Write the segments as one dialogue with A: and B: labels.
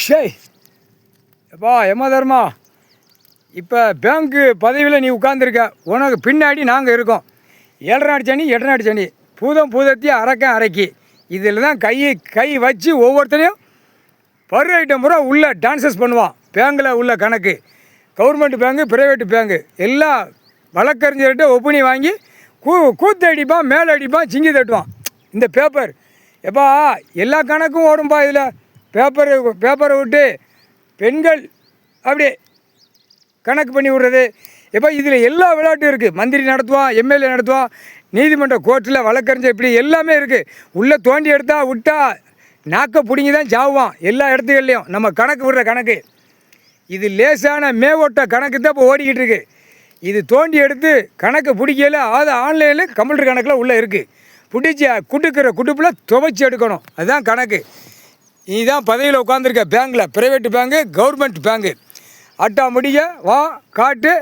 A: ஷே எப்பா எம்மா தர்மா, இப்போ பேங்க்கு பதவியில் நீ உட்காந்துருக்க, உனக்கு பின்னாடி நாங்கள் இருக்கோம். 7 நாடு சனி 8 நாடு சனி, பூதத்தையும் அரைக்கி இதில் தான் கை வச்சு ஒவ்வொருத்தரையும் பர் ஐட்டம் பூரா உள்ளே ட்ரான்ஸ்ஃபர் பண்ணுவான். பேங்கில் உள்ள கணக்கு, கவர்மெண்ட் பேங்கு, ப்ரைவேட்டு பேங்கு எல்லாம் வழக்கறிஞர்கிட்ட ஒப்புனி வாங்கி கூத்து அடிப்பான், மேலே அடிப்பான், சிங்கி தட்டுவான். இந்த பேப்பர் எப்பா எல்லா கணக்கும் ஓடும்பா. இதில் பேப்பரை விட்டு பெண்கள் அப்படியே கணக்கு பண்ணி விடுறது. எப்போ இதில் எல்லா விளையாட்டும் இருக்குது. மந்திரி நடத்துவான், எம்எல்ஏ நடத்துவான், நீதிமன்ற கோர்ட்டில் வழக்கறிஞர், இப்படி எல்லாமே இருக்குது. உள்ளே தோண்டி எடுத்தா விட்டா நாக்க பிடிங்கி தான் சாவுவான். எல்லா இடத்துகள்லையும் நம்ம கணக்கு விடுற கணக்கு இது லேசான மேவோட்ட கணக்கு தான் இப்போ ஓடிக்கிட்டு இருக்குது. இது தோண்டி எடுத்து கணக்கு பிடிக்கல, அது ஆன்லைனில் கம்ப்யூட்டர் கணக்கில் உள்ளே இருக்குது. பிடிச்சி குட்டுக்கிற குட்டுப்பில் துவைச்சி எடுக்கணும். அதுதான் கணக்கு. இதுதான் பதவியில் உட்காந்துருக்க பேங்கில், ப்ரைவேட்டு பேங்கு, கவர்மெண்ட் பேங்கு. அட்டா முடிக்க வா காட்டு,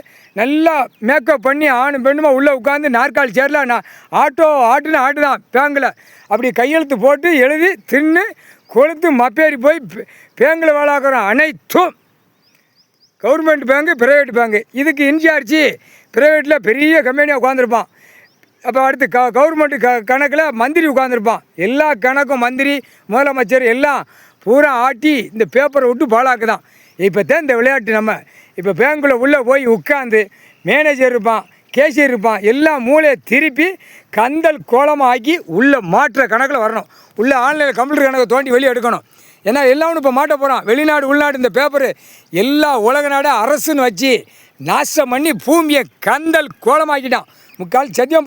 A: நல்லா மேக்கப் பண்ணி ஆணும் பெண்ணுமா உள்ளே உட்காந்து நாற்காலி சேரில் ஆட்டு தான் பேங்கில் அப்படி கையெழுத்து போட்டு எழுதி தின்னு கொளுத்து மப்பேறி போய் பேங்கில் வேலாக்குறோம். அனைத்தும் கவர்மெண்ட் பேங்கு, ப்ரைவேட் பேங்கு. இதுக்கு இன்சார்ஜி ப்ரைவேட்டில் பெரிய கம்பெனியாக உட்காந்துருப்பான். அப்போ அடுத்து கவர்மெண்ட்டு கணக்கில் மந்திரி உட்காந்துருப்பான். எல்லா கணக்கும் மந்திரி, முதலமைச்சர் எல்லாம் பூரா ஆட்டி இந்த பேப்பரை விட்டு பாழாக்கு தான். இப்போ தான் இந்த விளையாட்டு. நம்ம இப்போ பேங்க்கில் உள்ளே போய் உட்காந்து மேனேஜர் இருப்பான், கேஷியர் இருப்பான், எல்லாம் மூளையை திருப்பி கந்தல் கோலமாக ஆக்கி உள்ளே மாற்ற கணக்கில் வரணும். உள்ளே ஆன்லைனில் கம்ப்யூட்டர் கணக்கை தோண்டி வெளியே எடுக்கணும். ஏன்னா எல்லாம் இப்போ மாட்ட போகிறான். வெளிநாடு உள்நாடு இந்த பேப்பரு எல்லா உலக நாடு அரசுன்னு வச்சு நாசம் பண்ணி பூமியை கந்தல் கோலமாக்கிட்டான். முக்கால் சத்தியம்